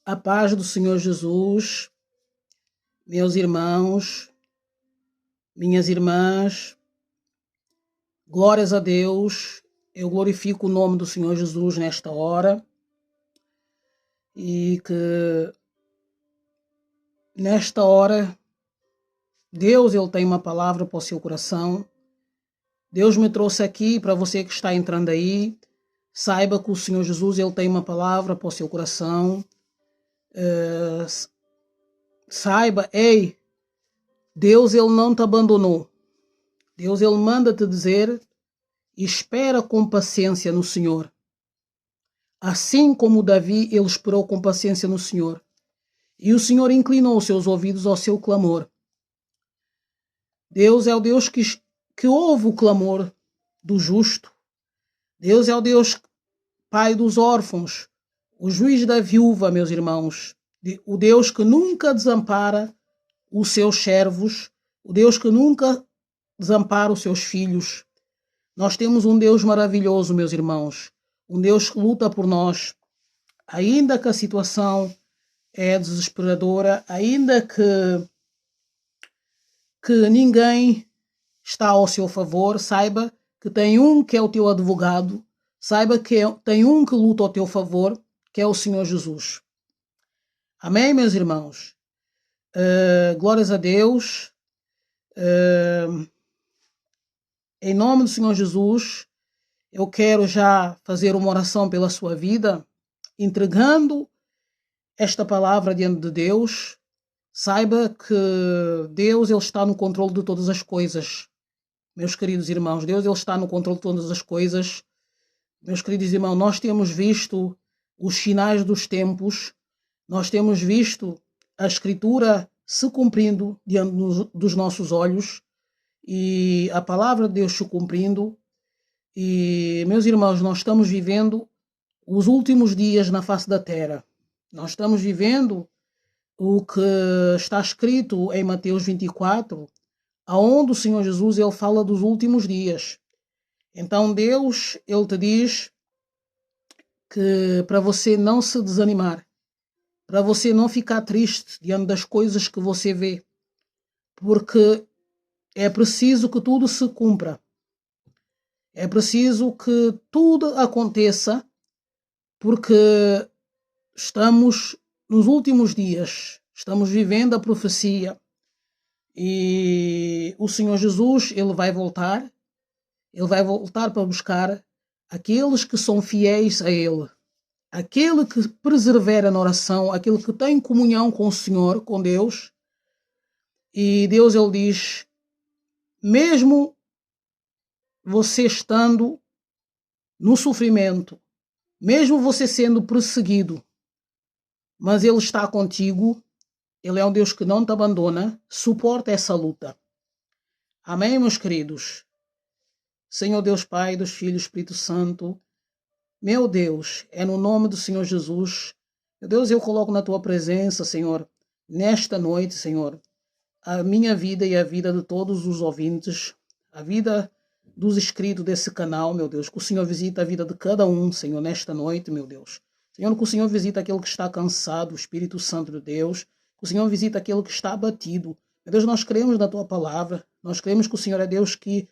A paz do Senhor Jesus, meus irmãos, minhas irmãs, glórias a Deus. Eu glorifico o nome do Senhor Jesus nesta hora e que nesta hora Deus ele tem uma palavra para o seu coração. Deus me trouxe aqui para você que está entrando aí. Saiba que o Senhor Jesus ele tem uma palavra para o seu coração. Saiba, ei, Deus ele não te abandonou. Deus ele manda te dizer, espera com paciência no Senhor. Assim como Davi ele esperou com paciência no Senhor. E o Senhor inclinou os seus ouvidos ao seu clamor. Deus é o Deus que ouve o clamor do justo. Deus é o Deus Pai dos órfãos, o juiz da viúva, meus irmãos. O Deus que nunca desampara os seus servos, o Deus que nunca desampara os seus filhos. Nós temos um Deus maravilhoso, meus irmãos, um Deus que luta por nós, ainda que a situação é desesperadora, ainda que ninguém está ao seu favor, saiba que tem um que é o teu advogado, saiba que tem um que luta ao teu favor, que é o Senhor Jesus. Amém, meus irmãos? Glórias a Deus. Em nome do Senhor Jesus, eu quero já fazer uma oração pela sua vida, entregando esta palavra diante de Deus. Saiba que Deus ele está no controle de todas as coisas. Meus queridos irmãos, Deus ele está no controle de todas as coisas. Meus queridos irmãos, nós temos visto os sinais dos tempos, nós temos visto a Escritura se cumprindo diante dos nossos olhos e a palavra de Deus se cumprindo. E, meus irmãos, nós estamos vivendo os últimos dias na face da terra. Nós estamos vivendo o que está escrito em Mateus 24, aonde o Senhor Jesus ele fala dos últimos dias. Então Deus ele te diz que para você não se desanimar, para você não ficar triste diante das coisas que você vê, porque é preciso que tudo se cumpra. É preciso que tudo aconteça, porque estamos nos últimos dias, estamos vivendo a profecia e o Senhor Jesus ele vai voltar para buscar aqueles que são fiéis a Ele, aquele que persevera na oração, aquele que tem comunhão com o Senhor, com Deus. E Deus ele diz, mesmo você estando no sofrimento, mesmo você sendo perseguido, mas Ele está contigo, Ele é um Deus que não te abandona, suporta essa luta. Amém, meus queridos? Senhor Deus Pai, dos Filhos, Espírito Santo, meu Deus, é no nome do Senhor Jesus, meu Deus, eu coloco na Tua presença, Senhor, nesta noite, Senhor, a minha vida e a vida de todos os ouvintes, a vida dos inscritos desse canal, meu Deus, que o Senhor visita a vida de cada um, Senhor, nesta noite, meu Deus. Senhor, que o Senhor visita aquele que está cansado, o Espírito Santo de Deus, que o Senhor visita aquele que está abatido. Meu Deus, nós cremos na Tua palavra, nós cremos que o Senhor é Deus que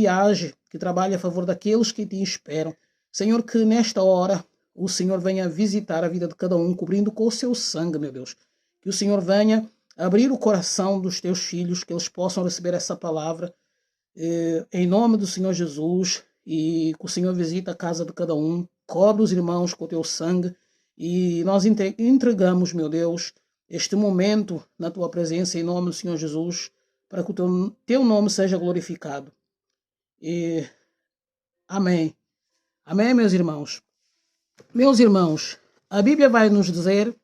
age, que trabalha a favor daqueles que te esperam. Senhor, que nesta hora o Senhor venha visitar a vida de cada um, cobrindo com o seu sangue, meu Deus. Que o Senhor venha abrir o coração dos teus filhos, que eles possam receber essa palavra em nome do Senhor Jesus, e que o Senhor visita a casa de cada um, cobre os irmãos com o teu sangue, e nós entregamos, meu Deus, este momento na tua presença em nome do Senhor Jesus, para que o teu nome seja glorificado. E amém. Amém, meus irmãos. Meus irmãos, a Bíblia vai nos dizer,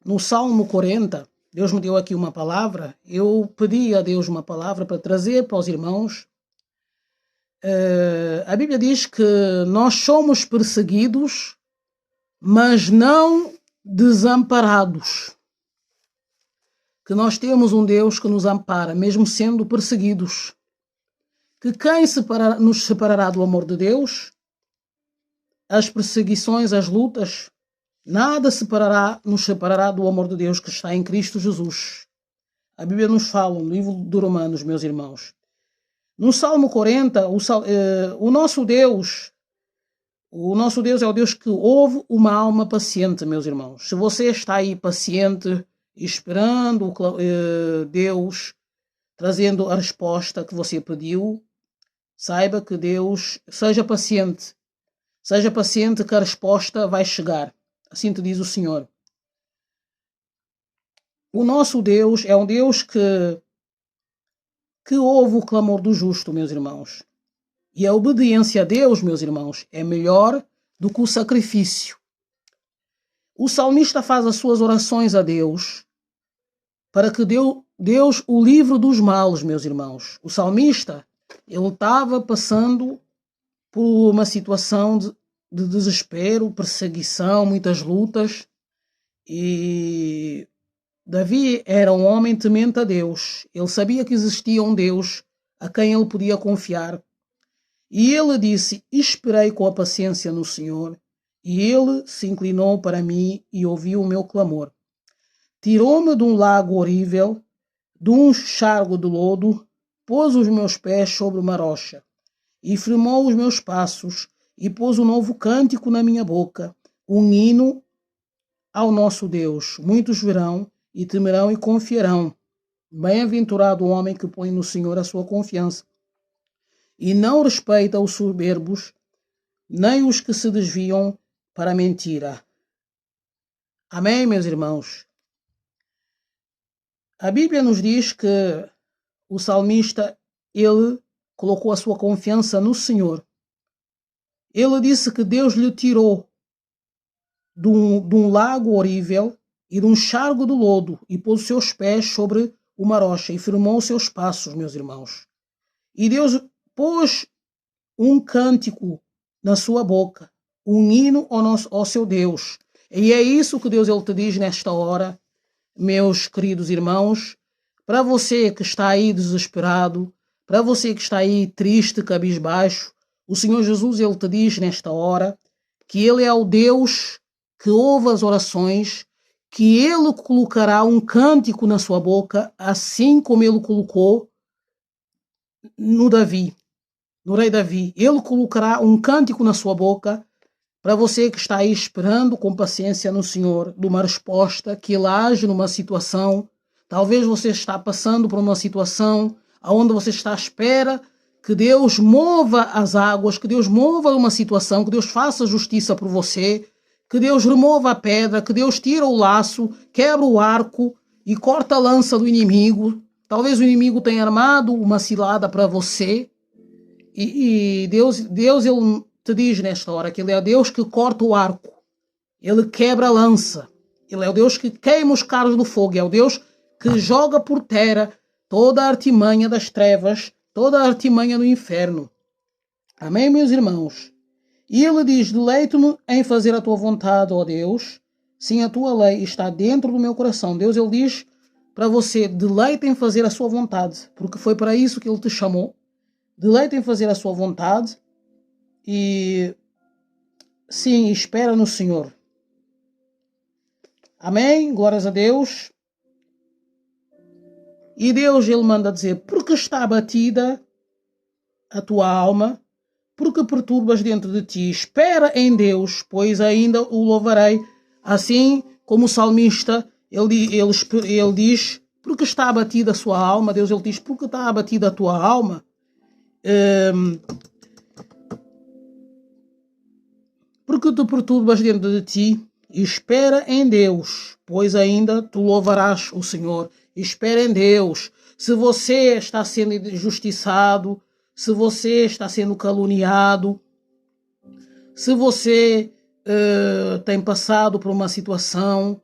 no Salmo 40, Deus me deu aqui uma palavra, eu pedi a Deus uma palavra para trazer para os irmãos. A Bíblia diz que nós somos perseguidos, mas não desamparados. Que nós temos um Deus que nos ampara, mesmo sendo perseguidos. Que quem nos separará do amor de Deus? As perseguições, as lutas, Nada nos separará do amor de Deus que está em Cristo Jesus. A Bíblia nos fala no livro de Romanos, meus irmãos. No Salmo 40, o nosso Deus é o Deus que ouve uma alma paciente, meus irmãos. Se você está aí paciente, esperando Deus, trazendo a resposta que você pediu, saiba que Deus, seja paciente que a resposta vai chegar. Assim te diz o Senhor. O nosso Deus é um Deus que ouve o clamor do justo, meus irmãos. E a obediência a Deus, meus irmãos, é melhor do que o sacrifício. O salmista faz as suas orações a Deus para que Deus o livre dos males, meus irmãos. O salmista, ele estava passando por uma situação de desespero, perseguição, muitas lutas. E Davi era um homem temente a Deus. Ele sabia que existia um Deus a quem ele podia confiar. E ele disse: esperei com a paciência no Senhor, e ele se inclinou para mim e ouviu o meu clamor. Tirou-me de um lago horrível, de um charco de lodo, pôs os meus pés sobre uma rocha, e firmou os meus passos, e pôs um novo cântico na minha boca, um hino ao nosso Deus. Muitos verão e temerão e confiarão. Bem-aventurado o homem que põe no Senhor a sua confiança, e não respeita os soberbos, nem os que se desviam para a mentira. Amém, meus irmãos? A Bíblia nos diz que o salmista, ele colocou a sua confiança no Senhor. Ele disse que Deus lhe tirou de um lago horrível e de um charco de lodo e pôs os seus pés sobre uma rocha e firmou os seus passos, meus irmãos. E Deus pôs um cântico na sua boca, um hino ao seu Deus. E é isso que Deus ele te diz nesta hora, meus queridos irmãos, para você que está aí desesperado, para você que está aí triste, cabisbaixo, o Senhor Jesus ele te diz nesta hora que ele é o Deus que ouve as orações, que ele colocará um cântico na sua boca, assim como ele colocou no rei Davi. Ele colocará um cântico na sua boca para você que está aí esperando com paciência no Senhor, de uma resposta, que ele age numa situação. Talvez você está passando por uma situação onde você está à espera que Deus mova as águas, que Deus mova uma situação, que Deus faça justiça por você, que Deus remova a pedra, que Deus tira o laço, quebra o arco e corta a lança do inimigo. Talvez o inimigo tenha armado uma cilada para você. E Deus ele te diz nesta hora que ele é o Deus que corta o arco, ele quebra a lança, ele é o Deus que queima os carros do fogo, é o Deus que joga por terra toda a artimanha das trevas, toda a artimanha do inferno. Amém, meus irmãos? E ele diz: deleito-me em fazer a tua vontade, ó Deus, sim, a tua lei está dentro do meu coração. Deus ele diz para você: deleita em fazer a sua vontade, porque foi para isso que ele te chamou. Deleita em fazer a sua vontade e sim, espera no Senhor. Amém? Glórias a Deus. E Deus ele manda dizer: porque está abatida a tua alma, porque perturbas dentro de ti, espera em Deus, pois ainda o louvarei. Assim como o salmista, ele diz: porque está abatida a sua alma. Deus ele diz: porque está abatida a tua alma. Porque te perturbas dentro de ti, espera em Deus, pois ainda tu louvarás o Senhor. Espera em Deus. Se você está sendo injustiçado, se você está sendo caluniado, se você tem passado por uma situação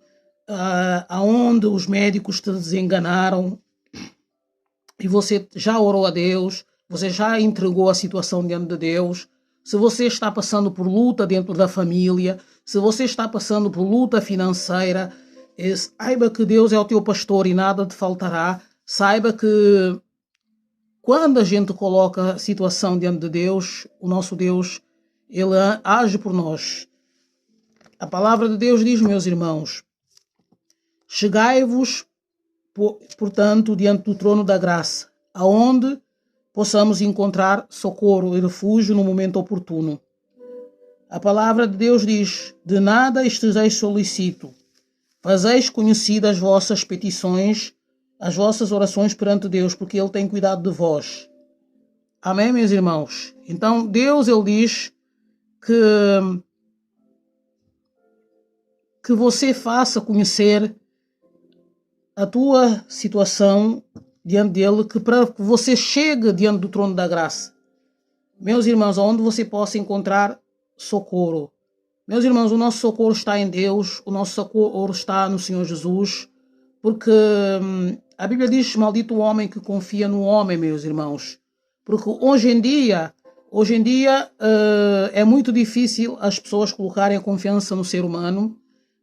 onde os médicos te desenganaram e você já orou a Deus, você já entregou a situação diante de Deus, se você está passando por luta dentro da família, se você está passando por luta financeira, saiba que Deus é o teu pastor e nada te faltará. Saiba que quando a gente coloca a situação diante de Deus, o nosso Deus, ele age por nós. a palavra de Deus diz, meus irmãos, chegai-vos, portanto, diante do trono da graça, aonde possamos encontrar socorro e refúgio no momento oportuno. A palavra de Deus diz, de nada estejeis solicito, fazeis conhecidas as vossas petições, as vossas orações perante Deus, porque Ele tem cuidado de vós. Amém, meus irmãos? Então, Deus, Ele diz que você faça conhecer a tua situação diante dele, que para que você chegue diante do trono da graça. Meus irmãos, onde você possa encontrar socorro. Meus irmãos, o nosso socorro está em Deus, o nosso socorro está no Senhor Jesus, porque a Bíblia diz, maldito o homem que confia no homem, meus irmãos. Porque hoje em dia é muito difícil as pessoas colocarem a confiança no ser humano.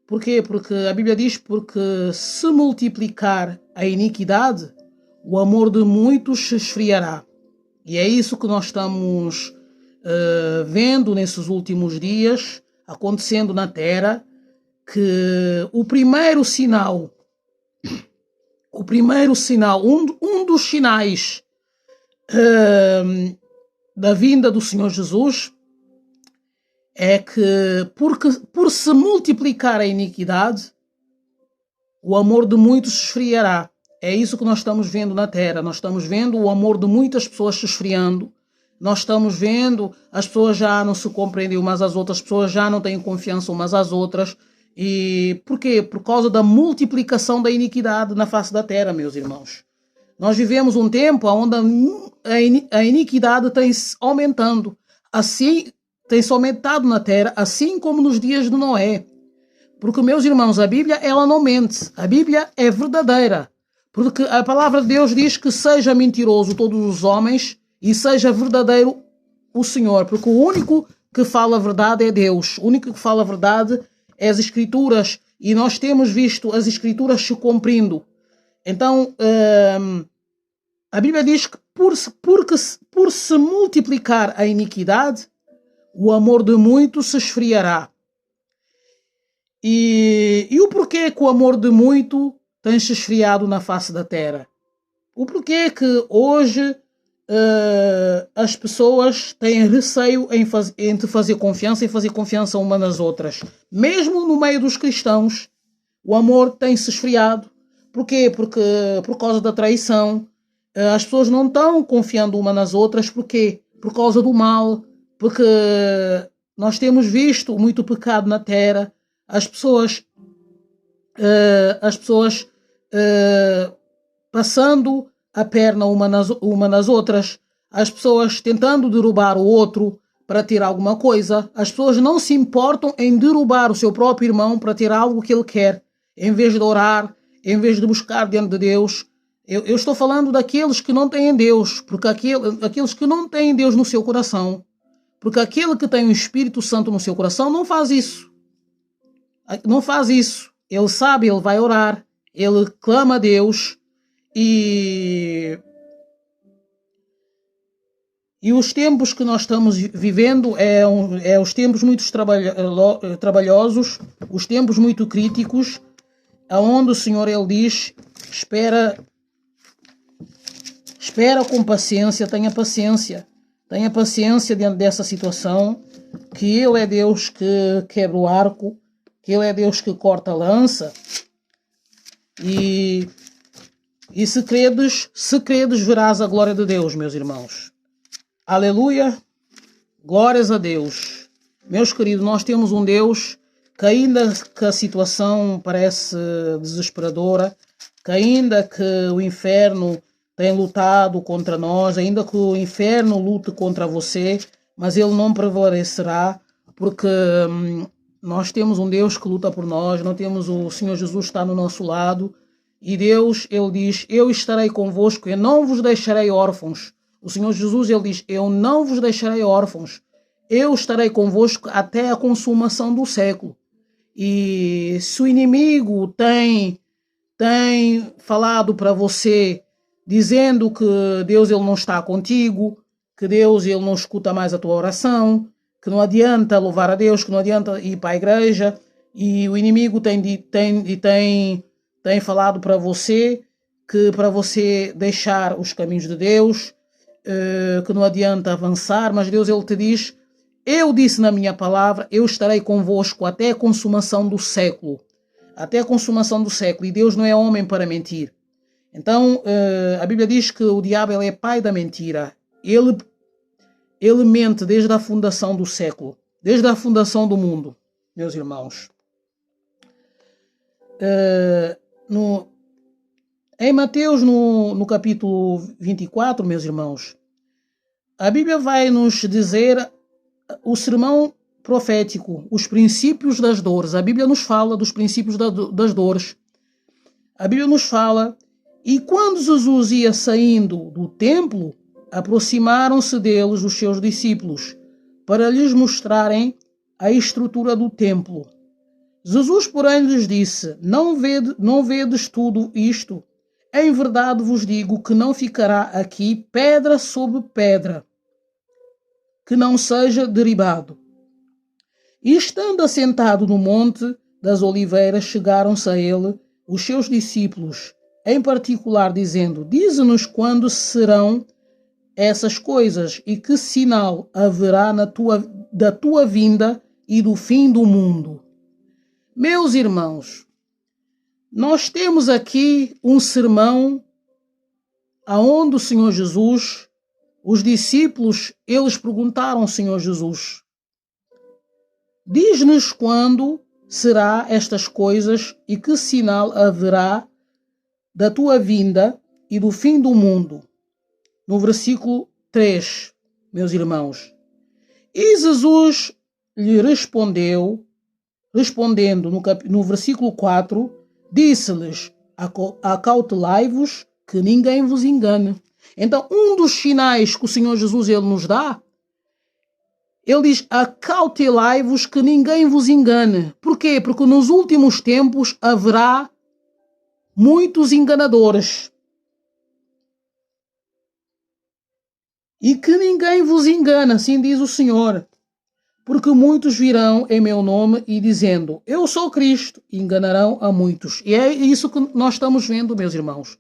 Por quê? Porque a Bíblia diz, porque se multiplicar a iniquidade, o amor de muitos se esfriará. E é isso que nós estamos vendo nesses últimos dias, acontecendo na Terra, que o primeiro sinal, um dos sinais da vinda do Senhor Jesus é que por se multiplicar a iniquidade, o amor de muitos se esfriará. É isso que nós estamos vendo na Terra. Nós estamos vendo o amor de muitas pessoas se esfriando. Nós estamos vendo as pessoas já não se compreendem umas às outras, as pessoas já não têm confiança umas às outras. E por quê? Por causa da multiplicação da iniquidade na face da Terra, meus irmãos. Nós vivemos um tempo onde a iniquidade tem se aumentando. Assim, tem se aumentado na Terra, assim como nos dias de Noé. Porque, meus irmãos, a Bíblia, ela não mente. A Bíblia é verdadeira. Porque a palavra de Deus diz que seja mentiroso todos os homens e seja verdadeiro o Senhor. Porque o único que fala a verdade é Deus. O único que fala a verdade é as Escrituras. E nós temos visto as Escrituras se cumprindo. Então, a Bíblia diz que por se multiplicar a iniquidade, o amor de muitos se esfriará. E o porquê que o amor de muito tem se esfriado na face da terra? O porquê que hoje as pessoas têm receio em fazer confiança uma nas outras? Mesmo no meio dos cristãos, o amor tem se esfriado. Porquê? Porque por causa da traição. As pessoas não estão confiando uma nas outras. Porquê? Por causa do mal. Porque nós temos visto muito pecado na terra. As pessoas passando a perna uma nas outras, as pessoas tentando derrubar o outro para ter alguma coisa. As pessoas não se importam em derrubar o seu próprio irmão para ter algo que ele quer, em vez de orar, em vez de buscar diante de Deus. Eu estou falando daqueles que não têm Deus, porque aqueles que não têm Deus no seu coração, porque aquele que tem o Espírito Santo no seu coração não faz isso. Não faz isso. Ele sabe, ele vai orar, ele clama a Deus e os tempos que nós estamos vivendo é os tempos muito trabalhosos, os tempos muito críticos, aonde o Senhor, ele diz, espera com paciência, tenha paciência diante dessa situação, que Ele é Deus que quebra o arco, que Ele é Deus que corta a lança. E se credes, verás a glória de Deus, meus irmãos. Aleluia, glórias a Deus. Meus queridos, nós temos um Deus que ainda que a situação parece desesperadora, que ainda que o inferno tem lutado contra nós, ainda que o inferno lute contra você, mas ele não prevalecerá, porque nós temos um Deus que luta por nós, nós temos o Senhor Jesus que está no nosso lado, e Deus, ele diz, eu estarei convosco, eu não vos deixarei órfãos. O Senhor Jesus, ele diz, eu não vos deixarei órfãos, eu estarei convosco até a consumação do século. E se o inimigo tem falado para você, dizendo que Deus ele não está contigo, que Deus ele não escuta mais a tua oração, que não adianta louvar a Deus, que não adianta ir para a igreja, E o inimigo tem falado para você que para você deixar os caminhos de Deus, que não adianta avançar, mas Deus ele te diz: eu disse na minha palavra, eu estarei convosco até a consumação do século. Até a consumação do século. E Deus não é homem para mentir. Então, a Bíblia diz que o diabo ele é pai da mentira. Ele mente desde a fundação do século. Desde a fundação do mundo, meus irmãos. Em Mateus, no capítulo 24, meus irmãos, a Bíblia vai nos dizer o sermão profético, os princípios das dores. A Bíblia nos fala dos princípios das dores. A Bíblia nos fala, e quando Jesus ia saindo do templo, aproximaram-se deles os seus discípulos, para lhes mostrarem a estrutura do templo. Jesus, porém, lhes disse: não vedes tudo isto? Em verdade vos digo que não ficará aqui pedra sobre pedra, que não seja derribado. E estando assentado no monte das oliveiras, chegaram-se a ele os seus discípulos, em particular, dizendo: dize-nos quando serão essas coisas e que sinal haverá da tua vinda e do fim do mundo. Meus irmãos, nós temos aqui um sermão aonde o Senhor Jesus, os discípulos, eles perguntaram ao Senhor Jesus: diz-nos quando será estas coisas e que sinal haverá da tua vinda e do fim do mundo. No versículo 3, meus irmãos. E Jesus lhe respondendo no versículo 4, disse-lhes: acautelai-vos que ninguém vos engane. Então, um dos sinais que o Senhor Jesus ele nos dá, ele diz: acautelai-vos que ninguém vos engane. Por quê? Porque nos últimos tempos haverá muitos enganadores. E que ninguém vos engane, assim diz o Senhor. Porque muitos virão em meu nome e dizendo: eu sou Cristo, enganarão a muitos. E é isso que nós estamos vendo, meus irmãos.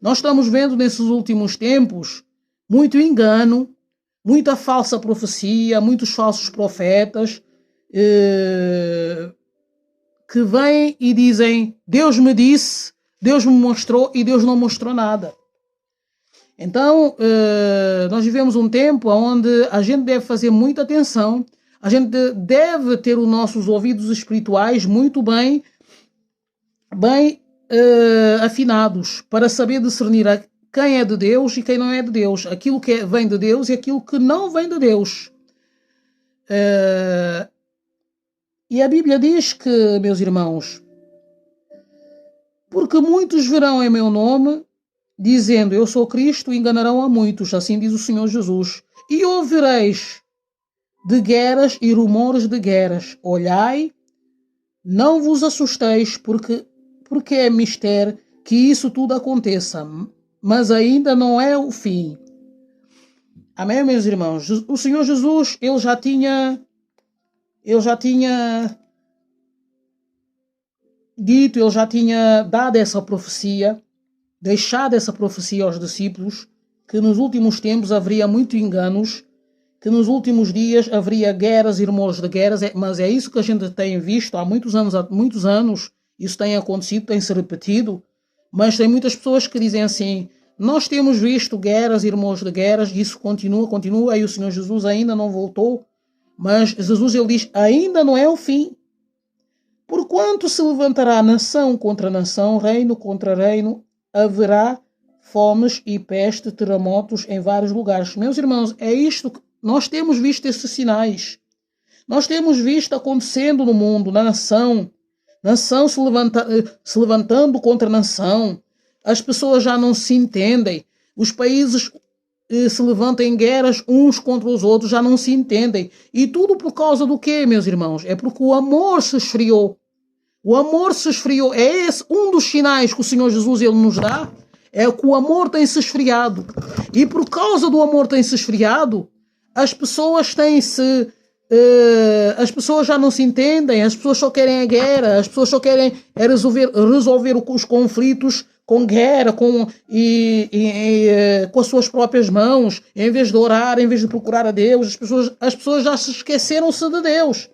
Nós estamos vendo nesses últimos tempos muito engano, muita falsa profecia, muitos falsos profetas que vêm e dizem: Deus me disse, Deus me mostrou, e Deus não mostrou nada. Então, nós vivemos um tempo onde a gente deve fazer muita atenção, a gente deve ter os nossos ouvidos espirituais muito bem afinados para saber discernir quem é de Deus e quem não é de Deus, aquilo que vem de Deus e aquilo que não vem de Deus. E a Bíblia diz que, meus irmãos, porque muitos virão em meu nome, dizendo: eu sou Cristo, enganarão a muitos, assim diz o Senhor Jesus. E ouvireis de guerras e rumores de guerras. Olhai, não vos assusteis, porque é mistério que isso tudo aconteça, mas ainda não é o fim. Amém, meus irmãos? O Senhor Jesus, ele já tinha dito, ele já tinha dado essa profecia, deixado essa profecia aos discípulos, que nos últimos tempos haveria muito enganos, que nos últimos dias haveria guerras e rumores de guerras, mas é isso que a gente tem visto há muitos anos, isso tem acontecido, tem se repetido, mas tem muitas pessoas que dizem assim: nós temos visto guerras e rumores de guerras, isso continua, e o Senhor Jesus ainda não voltou, mas Jesus ele diz: ainda não é o fim. Porquanto se levantará nação contra nação, reino contra reino, haverá fomes e peste, terremotos em vários lugares. Meus irmãos, é isto que nós temos visto, esses sinais. Nós temos visto acontecendo no mundo, na nação se levantando contra nação. As pessoas já não se entendem. Os países se levantam em guerras uns contra os outros, já não se entendem. E tudo por causa do quê, meus irmãos? É porque o amor se esfriou. O amor se esfriou. É esse um dos sinais que o Senhor Jesus ele nos dá. É que o amor tem se esfriado. E por causa do amor tem se esfriado, as pessoas têm-se as pessoas já não se entendem, as pessoas só querem a guerra, as pessoas só querem resolver os conflitos com guerra, com as suas próprias mãos, em vez de orar, em vez de procurar a Deus. As pessoas já se esqueceram-se de Deus,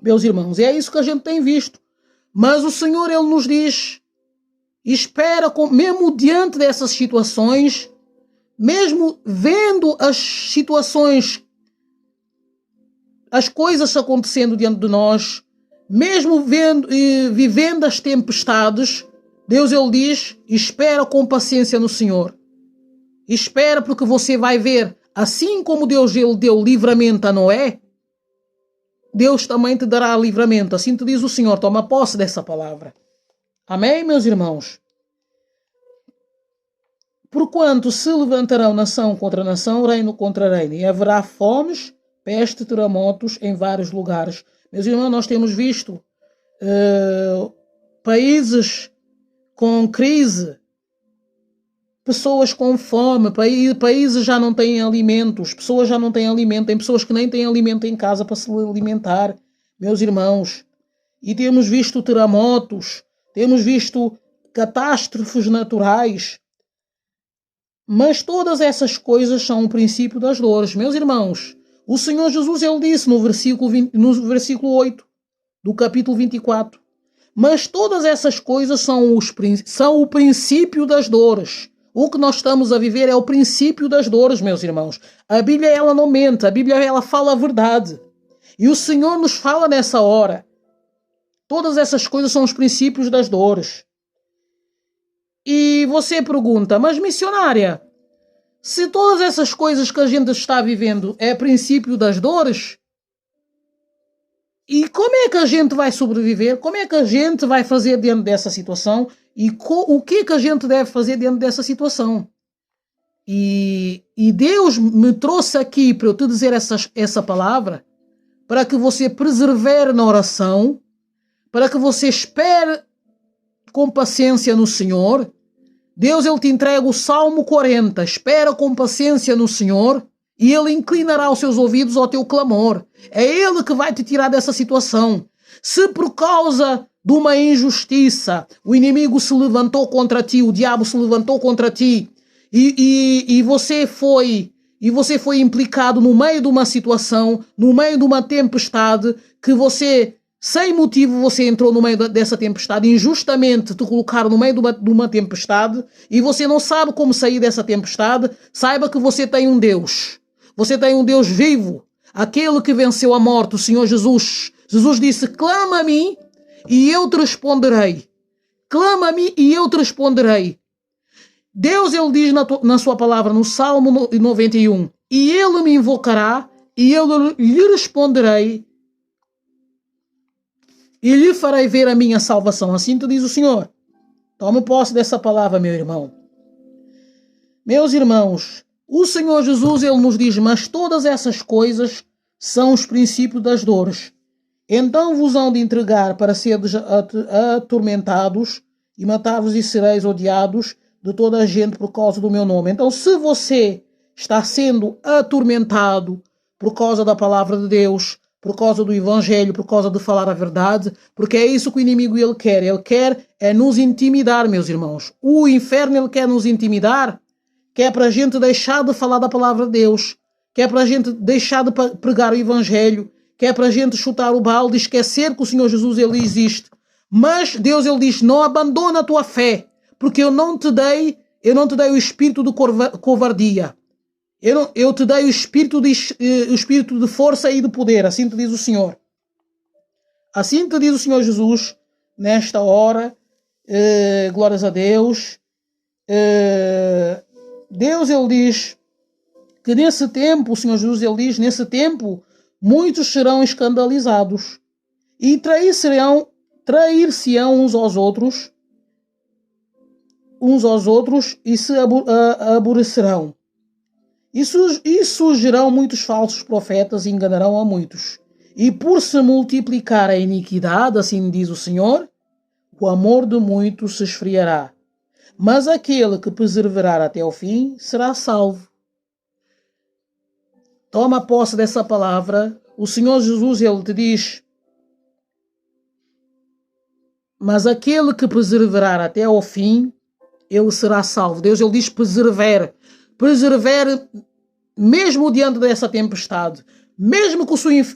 meus irmãos, e é isso que a gente tem visto. Mas o Senhor, Ele nos diz, espera, mesmo diante dessas situações, mesmo vendo as situações, as coisas acontecendo diante de nós, mesmo vivendo as tempestades, Deus, Ele diz, espera com paciência no Senhor. Espera, porque você vai ver, assim como Deus, Ele deu livramento a Noé, Deus também te dará livramento. Assim te diz o Senhor. Toma posse dessa palavra. Amém, meus irmãos? Porquanto se levantarão nação contra nação, reino contra reino, e haverá fomes, peste, terremotos em vários lugares. Meus irmãos, nós temos visto países com crise, pessoas com fome, países já não têm alimentos, pessoas já não têm alimento, tem pessoas que nem têm alimento em casa para se alimentar, meus irmãos. E temos visto terremotos, temos visto catástrofes naturais. Mas todas essas coisas são o princípio das dores, meus irmãos. O Senhor Jesus, Ele disse no versículo 8 do capítulo 24, mas todas essas coisas são o princípio das dores. O que nós estamos a viver é o princípio das dores, meus irmãos. A Bíblia, ela não mente, a Bíblia, ela fala a verdade. E o Senhor nos fala nessa hora. Todas essas coisas são os princípios das dores. E você pergunta, mas missionária, se todas essas coisas que a gente está vivendo é princípio das dores, e como é que a gente vai sobreviver? Como é que a gente vai fazer dentro dessa situação? E o que é que a gente deve fazer dentro dessa situação? E Deus me trouxe aqui para eu te dizer essa palavra, para que você persevere na oração, para que você espere com paciência no Senhor. Deus, Ele te entrega o Salmo 40, espera com paciência no Senhor e Ele inclinará os seus ouvidos ao teu clamor. É Ele que vai te tirar dessa situação. Se por causa de uma injustiça o inimigo se levantou contra ti, o diabo se levantou contra ti e você foi implicado no meio de uma situação, no meio de uma tempestade, que você, sem motivo, você entrou no meio dessa tempestade, injustamente te colocaram no meio de uma tempestade e você não sabe como sair dessa tempestade, saiba que você tem um Deus. Você tem um Deus vivo, aquele que venceu a morte, o Senhor Jesus. Jesus disse, clama a mim e eu te responderei. Clama a mim e eu te responderei. Deus, Ele diz na sua palavra, no Salmo 91, e Ele me invocará e eu lhe responderei e lhe farei ver a minha salvação. Assim te diz o Senhor. Tome posse dessa palavra, meu irmão. Meus irmãos, o Senhor Jesus, Ele nos diz, mas todas essas coisas são os princípios das dores. Então vos hão de entregar para seres atormentados e matar-vos e sereis odiados de toda a gente por causa do meu nome. Então, se você está sendo atormentado por causa da palavra de Deus, por causa do Evangelho, por causa de falar a verdade, porque é isso que o inimigo ele quer. Ele quer é nos intimidar, meus irmãos. O inferno ele quer nos intimidar, que é para a gente deixar de falar da palavra de Deus, que é para a gente deixar de pregar o Evangelho, que é para a gente chutar o balde e esquecer que o Senhor Jesus ele existe. Mas Deus ele diz, não abandona a tua fé, porque eu não te dei o espírito de covardia. Eu te dei o espírito de força e de poder, assim te diz o Senhor. Assim te diz o Senhor Jesus, nesta hora, glórias a Deus. Deus, Ele diz que nesse tempo, o Senhor Jesus, Ele diz, nesse tempo, muitos serão escandalizados e trair-se-ão uns aos outros e se aborrecerão. E surgirão muitos falsos profetas e enganarão a muitos. E por se multiplicar a iniquidade, assim diz o Senhor, o amor de muitos se esfriará. Mas aquele que perseverar até o fim será salvo. Toma posse dessa palavra. O Senhor Jesus, Ele te diz: mas aquele que perseverar até ao fim, ele será salvo. Deus, Ele diz persevere. Persevere mesmo diante dessa tempestade. Mesmo que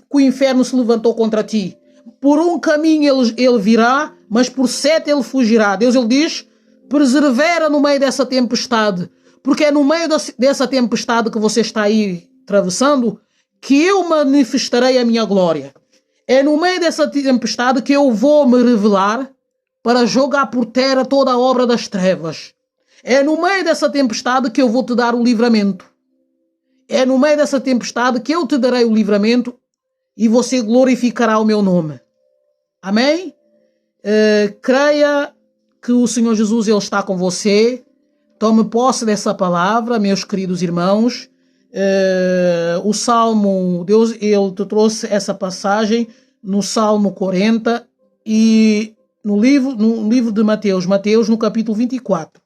o inferno se levantou contra ti. Por um caminho ele virá, mas por 7 ele fugirá. Deus, Ele diz: persevera no meio dessa tempestade. Porque é no meio dessa tempestade que você está aí atravessando que eu manifestarei a minha glória. É no meio dessa tempestade que eu vou me revelar para jogar por terra toda a obra das trevas. É no meio dessa tempestade que eu vou te dar o livramento. É no meio dessa tempestade que eu te darei o livramento e você glorificará o meu nome. Amém? Creia que o Senhor Jesus, Ele está com você. Tome posse dessa palavra, meus queridos irmãos. O Salmo, Deus, Ele te trouxe essa passagem no Salmo 40 e no livro de Mateus, no capítulo 24,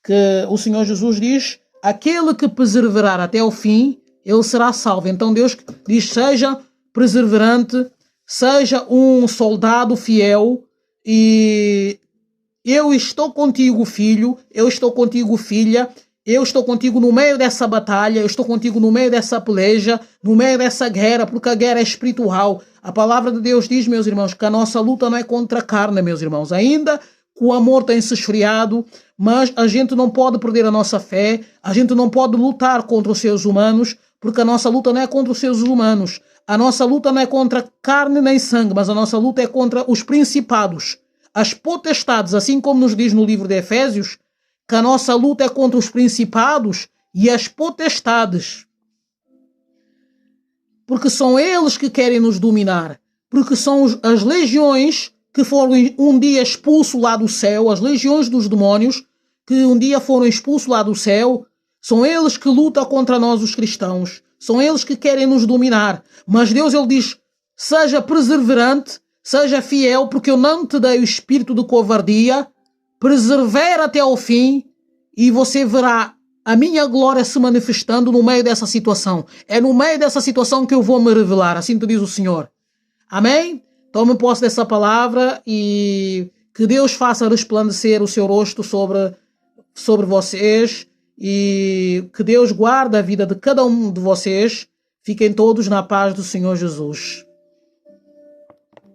que o Senhor Jesus diz: aquele que perseverar até o fim, ele será salvo. Então Deus diz: seja perseverante, seja um soldado fiel, e eu estou contigo, filho, eu estou contigo, filha, eu estou contigo no meio dessa batalha, eu estou contigo no meio dessa peleja, no meio dessa guerra, porque a guerra é espiritual. A palavra de Deus diz, meus irmãos, que a nossa luta não é contra a carne, meus irmãos. Ainda que o amor tenha se esfriado, mas a gente não pode perder a nossa fé, a gente não pode lutar contra os seres humanos, porque a nossa luta não é contra os seres humanos. A nossa luta não é contra carne nem sangue, mas a nossa luta é contra os principados, as potestades, assim como nos diz no livro de Efésios, que a nossa luta é contra os principados e as potestades. Porque são eles que querem nos dominar. Porque são as legiões que foram um dia expulsos lá do céu, as legiões dos demónios, que um dia foram expulsos lá do céu, são eles que lutam contra nós, os cristãos. São eles que querem nos dominar. Mas Deus, Ele diz: seja perseverante, seja fiel, porque eu não te dei o espírito de covardia. Persevera até ao fim e você verá a minha glória se manifestando no meio dessa situação. É no meio dessa situação que eu vou me revelar, assim te diz o Senhor. Amém? Tome posse dessa palavra e que Deus faça resplandecer o seu rosto sobre vocês e que Deus guarde a vida de cada um de vocês. Fiquem todos na paz do Senhor Jesus.